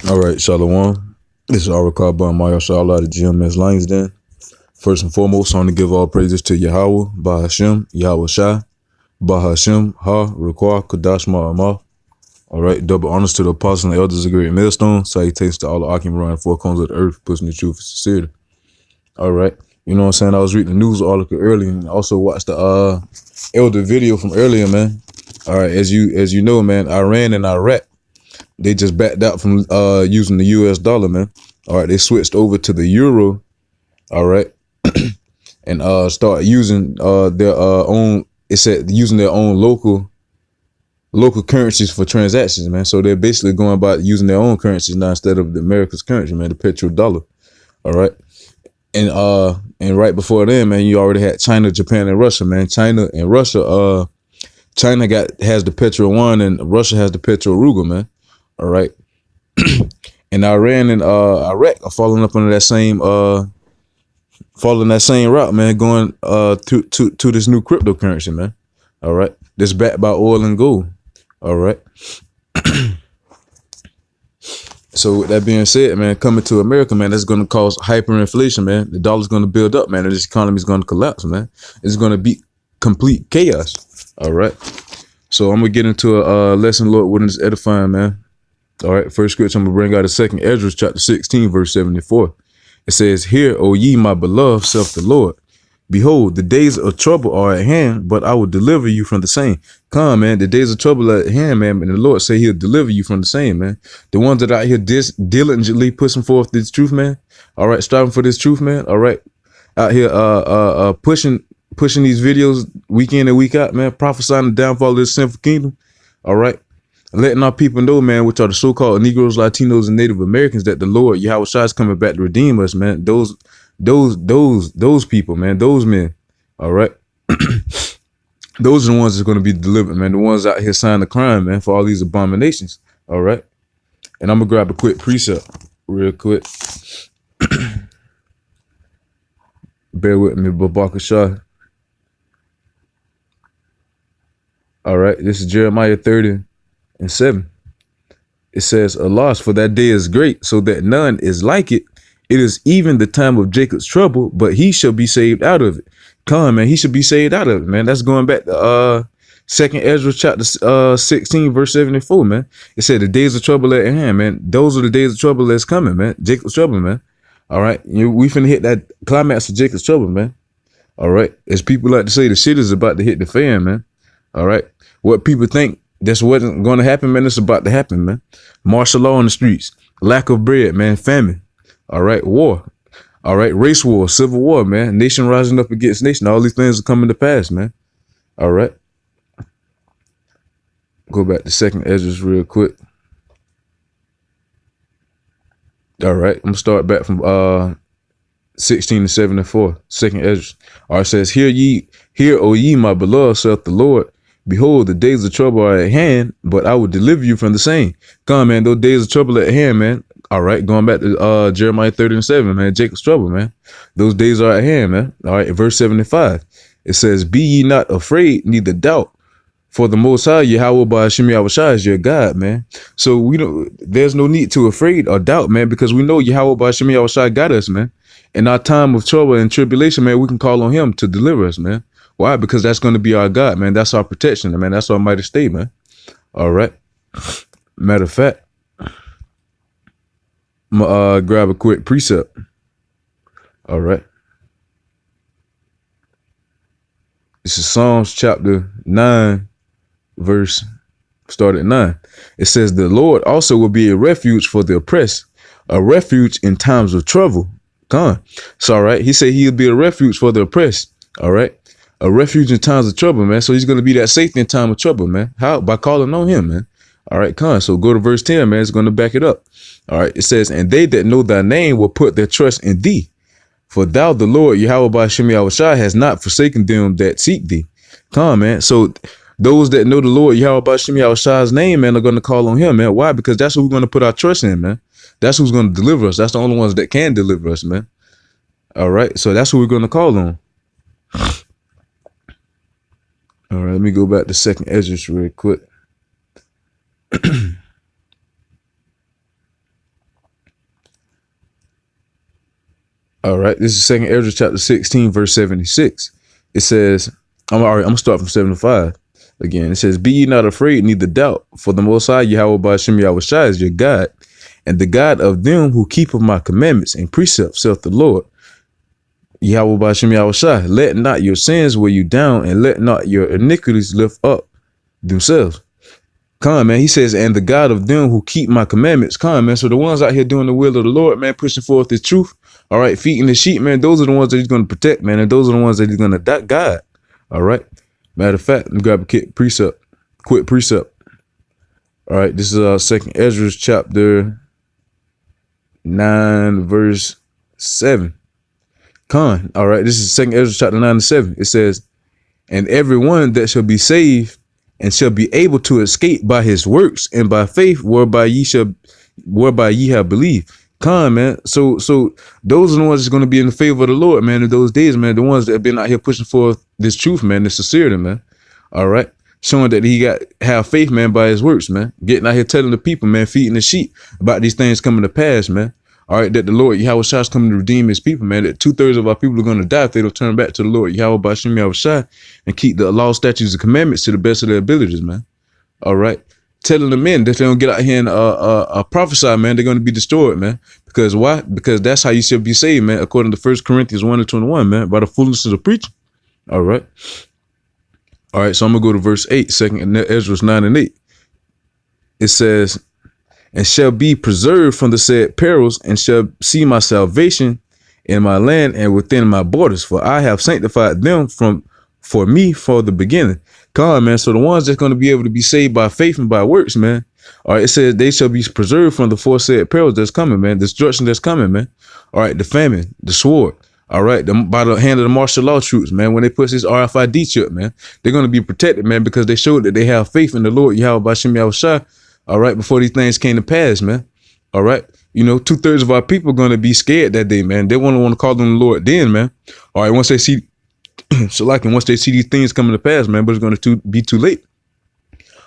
All right, Shalom. This is our Kabban Maya Shallah, the GMS Langsden. First and foremost, I want to give all praises to Yahawah, Bahashem, Yahawashi, Bahashem, Ha, Requa, Kadash, Ma'amah. All right, double honors to the apostles and the elders of Great Millstone. Salutations to all the Akim around four corners of the earth, pushing the truth and sincerity. All right, you know what I'm saying? I was reading the news article earlier and also watched the elder video from earlier, man. All right, as you know, man, Iran and Iraq, they just backed out from using the US dollar, man. All right, they switched over to the euro, all right, and start using their own, it said using their own local currencies for transactions, man. So they're basically going about using their own currencies now instead of the America's currency, man, the petrodollar. All right. And right before then, man, you already had China, Japan, and Russia, man. China and Russia, China has the Petro One and Russia has the Petro Ruble, man. All right. And Iran and Iraq are following up under that same following that same route, man, going to this new cryptocurrency, man. All right. This backed by oil and gold. All right. So with that being said, man, coming to America, man, that's going to cause hyperinflation, man. The dollar's going to build up, man, and this economy is going to collapse, man. It's going to be complete chaos. All right. So I'm going to get into a lesson, Lord, what is edifying, man. All right. First scripture I'm going to bring out is 2nd Ezra chapter 16, verse 74. It says, "Hear, O ye my beloved, saith the Lord. Behold, the days of trouble are at hand, but I will deliver you from the same." Come, man, the days of trouble are at hand, man, and the Lord say he'll deliver you from the same, man. The ones that are out here diligently pushing forth this truth, man. All right, striving for this truth, man. All right, out here pushing these videos week in and week out, man, prophesying the downfall of this sinful kingdom. All right. Letting our people know, man, which are the so-called Negroes, Latinos, and Native Americans, that the Lord Yahawashi is coming back to redeem us, man. Those people, man, those men. All right. Those are the ones that's going to be delivered, man. The ones out here signing the crime, man, for all these abominations. All right. And I'm going to grab a quick precept real quick. Bear with me, Babaka Shah. All right. This is Jeremiah 30:7. It says, "Alas, for that day is great, so that none is like it. It is even the time of Jacob's trouble, but he shall be saved out of it." Come, man, he should be saved out of it, man. That's going back to 2nd Ezra chapter 16, verse 74, man. It said the days of trouble at hand, man. Those are the days of trouble that's coming, man. Jacob's trouble, man. All right. We finna hit that climax of Jacob's trouble, man. All right. As people like to say, the shit is about to hit the fan, man. All right. What people think this wasn't going to happen, man, it's about to happen, man. Martial law in the streets, lack of bread, man, famine. All right. War. All right, race war, civil war, man. Nation rising up against nation. All these things are coming to pass, man. All right. Go back to 2nd Ezra real quick. All right, I'm going to start back from 16 to 74, 2nd Ezra. All right, it says, Hear, O ye my beloved, saith the Lord. Behold, the days of trouble are at hand, but I will deliver you from the same. Come, man, those days of trouble at hand, man. All right, going back to Jeremiah 30:7, man, Jacob's trouble, man. Those days are at hand, man. All right, verse 75, it says, "Be ye not afraid, neither doubt, for the Most High, Yahawah by Hashem Yahawashi is your God," man. So there's no need to afraid or doubt, man, because we know Yahawah by Hashem Yahawashi got us, man. In our time of trouble and tribulation, man, we can call on him to deliver us, man. Why? Because that's going to be our God, man. That's our protection, man. That's our mighty state, man. All right. Matter of fact, I'm going to grab a quick precept. All right. This is Psalms chapter 9, verse, start at 9. It says, "The Lord also will be a refuge for the oppressed, a refuge in times of trouble." Come. So, all right. He said he'll be a refuge for the oppressed. All right. A refuge in times of trouble, man. So he's going to be that safety in time of trouble, man. How? By calling on him, man. All right, come. So go to verse 10, man. It's going to back it up. All right. It says, "And they that know thy name will put their trust in thee. For thou, the Lord, Yahawah by Hashem Yahawashi, has not forsaken them that seek thee." Come, man. So those that know the Lord, Yahawah by Hashem Yahawashi's name, man, are going to call on him, man. Why? Because that's who we're going to put our trust in, man. That's who's going to deliver us. That's the only ones that can deliver us, man. All right. So that's who we're going to call on. All right, let me go back to 2nd Ezra real quick. All right. This is Second Ezra chapter 16, verse 76. It says, I'm gonna start from 75 again. It says, "Be ye not afraid, neither doubt, for the Most High Yahawah Ba'ashem Yahawashi is your God, and the God of them who keepeth my commandments and precepts, saith the Lord. Yahawah Ba'ashem Yahawashi, let not your sins weigh you down, and let not your iniquities lift up themselves." Come, man. He says, and the God of them who keep my commandments. Come, man. So the ones out here doing the will of the Lord, man, pushing forth his truth. All right, feeding the sheep, man. Those are the ones that he's going to protect, man. And those are the ones that he's going to guide. All right. Matter of fact, let me grab a quick precept. All right. This is Second Ezra chapter 9, verse 7. All right. This is Second Ezra chapter 9 and 7. It says, and everyone that shall be saved and shall be able to escape by his works and by faith whereby ye have believed. Man. So those are the ones that's going to be in the favor of the Lord, man, in those days, man. The ones that have been out here pushing forth this truth, man, this sincerity, man. All right. Showing that he have faith, man, by his works, man. Getting out here telling the people, man, feeding the sheep about these things coming to pass, man. All right, that the Lord Yahawashi is coming to redeem his people, man. That 2/3 of our people are going to die if they don't turn back to the Lord Yahawah Ba'ashem Yahawashi and keep the law, statutes, and commandments to the best of their abilities, man. All right. Telling the men that if they don't get out here and prophesy, man, they're going to be destroyed, man. Because why? Because that's how you should be saved, man, according to 1 Corinthians 1 and 21, man, by the foolishness of preaching. All right. All right, so I'm going to go to verse 8, Second Ezra 9 and 8. It says, and shall be preserved from the said perils, and shall see my salvation in my land and within my borders, for I have sanctified them for me for the beginning. Come, man. So the ones that's going to be able to be saved by faith and by works, man. All right, it says they shall be preserved from the foresaid perils that's coming, man. Destruction that's coming, man. All right, the famine, the sword. All right, by the hand of the martial law troops, man. When they push this RFID chip, man, they're going to be protected, man, because they showed that they have faith in the Lord Yahawah Ba'ashem Yahawashi. All right, before these things came to pass, man. All right, you know, 2/3 of our people are going to be scared that day, man. They want to call them the Lord then, man. All right, once they see, once they see these things coming to pass, man, but it's going to be too late.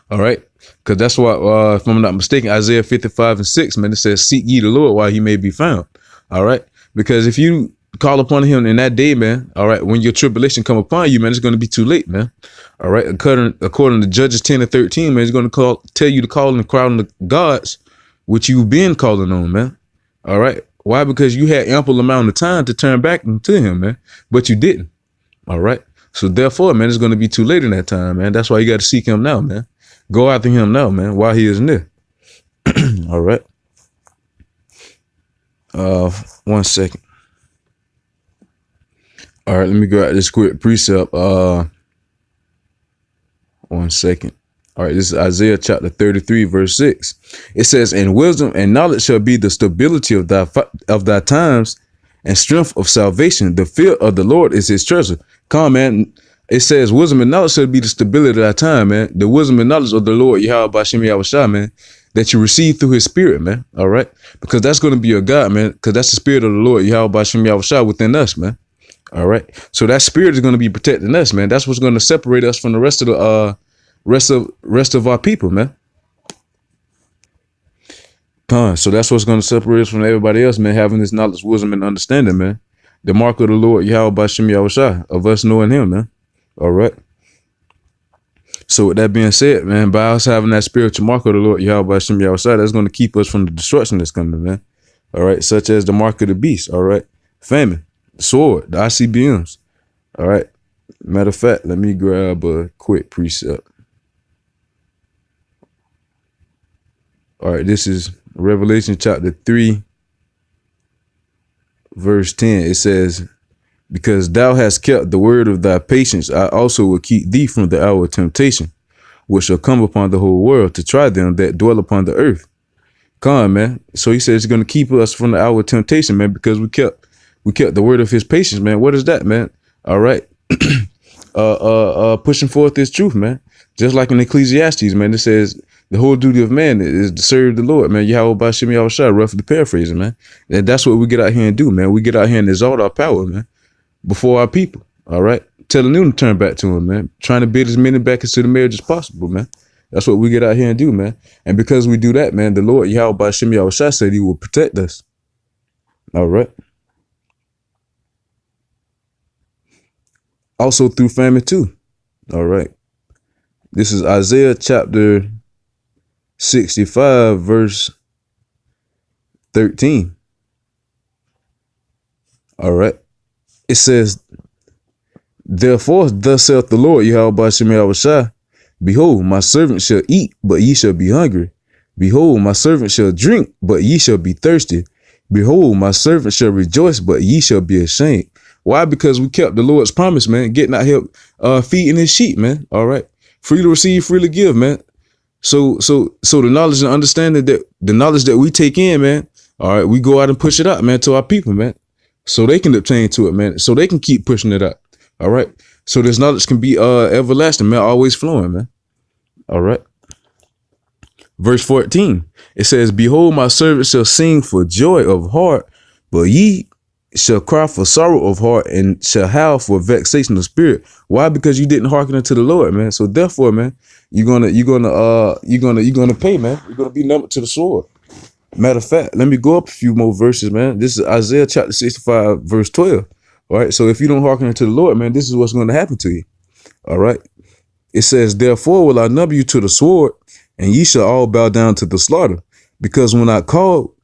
All right, because that's why, if I'm not mistaken, Isaiah 55 and 6, man, it says, seek ye the Lord while he may be found. All right, because if you call upon him in that day, man, all right, when your tribulation come upon you, man, it's going to be too late, man. All right, according to Judges 10 and 13, man, he's going to tell you to call and cry on the gods, which you've been calling on, man. All right, why? Because you had ample amount of time to turn back to him, man, but you didn't. All right, so therefore, man, it's going to be too late in that time, man. That's why you got to seek him now, man. Go after him now, man, while he is near. All right. 1 second. All right, let me go out this quick precept. 1 second. All right, this is Isaiah chapter 33, verse 6. It says, and wisdom and knowledge shall be the stability of thy times, and strength of salvation. The fear of the Lord is his treasure. Come, man. It says wisdom and knowledge shall be the stability of thy time, man. The wisdom and knowledge of the Lord Yahawah Ba'ashem Yahawashi, man, that you receive through his spirit, man. All right, because that's going to be your God, man, because that's the spirit of the Lord Yahawah Ba'ashem Yahawashi within us, man. All right, so that spirit is going to be protecting us, man. That's what's going to separate us from the rest of the rest of our people, man. So that's what's going to separate us from everybody else, man. Having this knowledge, wisdom, and understanding, man. The mark of the Lord Yahawah Ba'ashem Yahawashi, of us knowing him, man. All right. So with that being said, man, by us having that spiritual mark of the Lord Yahawah Ba'ashem Yahawashi, that's going to keep us from the destruction that's coming, man. All right, such as the mark of the beast. All right, famine, the sword, the ICBMs. All right. Matter of fact, let me grab a quick precept. All right, this is Revelation chapter 3, verse 10. It says, because thou hast kept the word of thy patience, I also will keep thee from the hour of temptation, which shall come upon the whole world to try them that dwell upon the earth. Come, man. So he says he's going to keep us from the hour of temptation, man, because we kept the word of his patience, man. What is that, man? All right. Pushing forth this truth, man. Just like in Ecclesiastes, man, it says the whole duty of man is to serve the Lord, man. Yahawah Ba'ashem Yahawashi, roughly paraphrasing, man. And that's what we get out here and do, man. We get out here and exalt our power, man, before our people. All right. Telling them to turn back to him, man. Trying to bid as many back into the marriage as possible, man. That's what we get out here and do, man. And because we do that, man, the Lord Yahawah Ba'ashem Yahawashi said he will protect us. All right. also through famine too. All right. This is Isaiah chapter 65, verse 13. All right. It says, therefore, thus saith the Lord, Yahawashi, behold, my servant shall eat, but ye shall be hungry. Behold, my servant shall drink, but ye shall be thirsty. Behold, my servant shall rejoice, but ye shall be ashamed. Why? Because we kept the Lord's promise, man. Getting out here, feeding his sheep, man. All right. Free to receive, free to give, man. So the knowledge and understanding that the knowledge that we take in, man. All right, we go out and push it out, man, to our people, man, so they can obtain to it, man, so they can keep pushing it out. All right. So this knowledge can be everlasting, man, always flowing, man. All right. Verse 14, it says, behold, my servant shall sing for joy of heart, but ye shall cry for sorrow of heart and shall howl for vexation of spirit. Why? Because you didn't hearken unto the Lord, man. So therefore, man, you're gonna pay, man. You're gonna be numbered to the sword. Matter of fact, let me go up a few more verses, man. This is Isaiah chapter 65, verse 12. All right. So if you don't hearken unto the Lord, man, this is what's going to happen to you. All right. It says, therefore will I number you to the sword, and ye shall all bow down to the slaughter. Because when I called,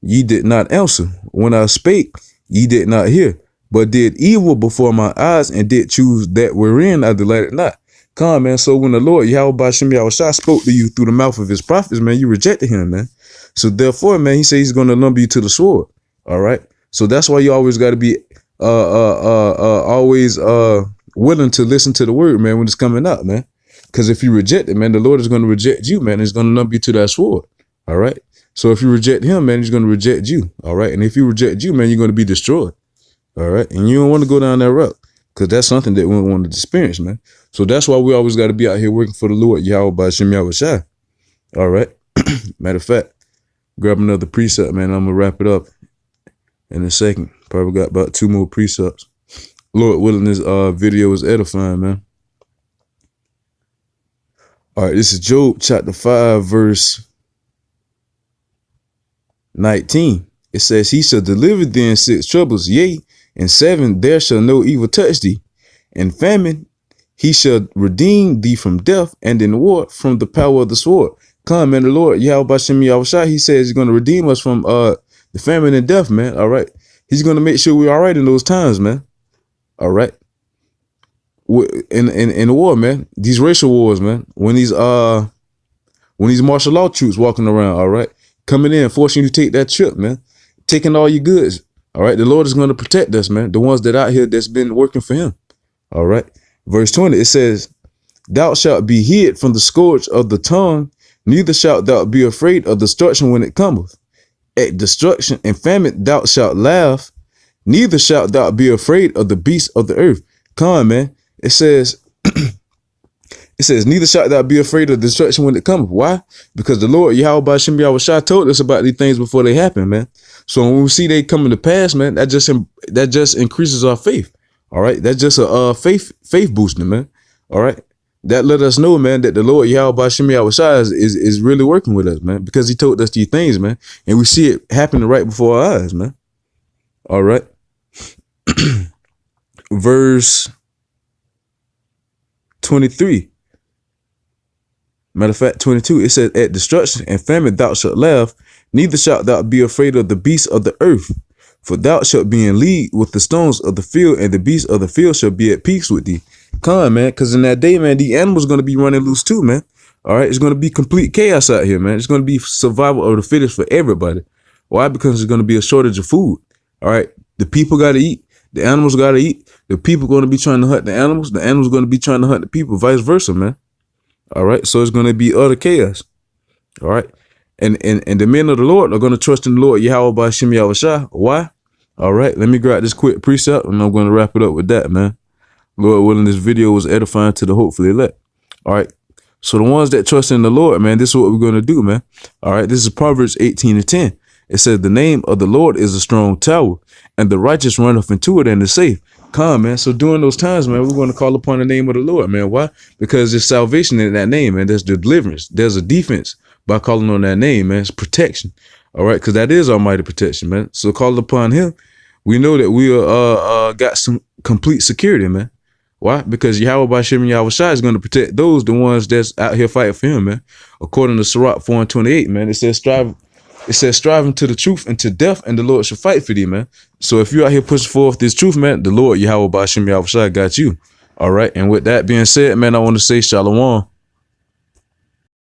ye did not answer. When I spake, ye did not hear, but did evil before my eyes, and did choose that wherein I delighted not. Come on, man. So when the Lord Yahawashi spoke to you through the mouth of his prophets, man, you rejected him, man. So therefore, man, he said he's going to number you to the sword. All right. So that's why you always got to be always willing to listen to the word, man, when it's coming out, man. Because if you reject it, man, the Lord is going to reject you, man. He's going to number you to that sword. All right. So if you reject him, man, he's going to reject you. All right. And if you reject you, man, you're going to be destroyed. All right. And you don't want to go down that route, because that's something that we don't want to experience, man. So that's why we always got to be out here working for the Lord, Yahawashi. All right. Matter of fact, grab another precept, man. I'm going to wrap it up in a second. Probably got about 2 more precepts. Lord willing, this video is edifying, man. All right. This is Job chapter 5, verse 19. It says, he shall deliver thee in 6 troubles, yea, in 7 there shall no evil touch thee. In famine he shall redeem thee from death, and in war from the power of the sword. Come, man, the Lord Yahawashi, he says he's going to redeem us from the famine and death, man. All right. He's going to make sure we're all right in those times, man. All right. In war, man, these racial wars, man, when these martial law troops walking around, all right, coming in, forcing you to take that trip, man, taking all your goods. All right. The Lord is going to protect us, man. The ones that out here that's been working for him. All right. Verse 20, it says, thou shalt be hid from the scourge of the tongue, neither shalt thou be afraid of destruction when it cometh. At destruction and famine thou shalt laugh, neither shalt thou be afraid of the beasts of the earth. Come on, man. It says, neither shalt thou be afraid of destruction when it cometh. Why? Because the Lord Yahawashi told us about these things before they happen, man. So when we see they coming to pass, man, that just increases our faith. All right. That's just a faith boosting, man. All right. That let us know, man, that the Lord Yahawashi is really working with us, man, because he told us these things, man. And we see it happening right before our eyes, man. All right. Verse 23. Matter of fact, 22, it says, at destruction and famine thou shalt laugh, neither shalt thou be afraid of the beasts of the earth. For thou shalt be in league with the stones of the field, and the beasts of the field shall be at peace with thee. Come on, man, because in that day, man, the animals going to be running loose too, man. All right, it's going to be complete chaos out here, man. It's going to be survival of the fittest for everybody. Why? Because there's going to be a shortage of food. All right, the people got to eat. The animals got to eat. The people going to be trying to hunt the animals. The animals going to be trying to hunt the people, vice versa, man. All right, so it's going to be utter chaos. All right, and the men of the Lord are going to trust in the Lord Yahawashi. Why? All right, let me grab this quick precept, and I'm going to wrap it up with that, man. Lord willing, this video was edifying to the hopefully elect. All right, so the ones that trust in the Lord, man, this is what we're going to do, man. All right, this is Proverbs 18:10. It says, the name of the Lord is a strong tower, and the righteous runneth into it and is safe. Come, man. So during those times, man, we're going to call upon the name of the Lord, man. Why? Because there's salvation in that name, man. There's deliverance. There's a defense by calling on that name, man. It's protection. All right, because that is almighty protection, man. So call upon him. We know that we got some complete security, man. Why? Because Yahawashi and Yahawashi is going to protect those, the ones that's out here fighting for him, man. According to Sirach 4:28, man, it says striving to the truth and to death, and the Lord shall fight for thee, man. So if you out here pushing forth this truth, man, the Lord Yahawashi and Yahawashi got you. All right. And with that being said, man, I want to say shalom.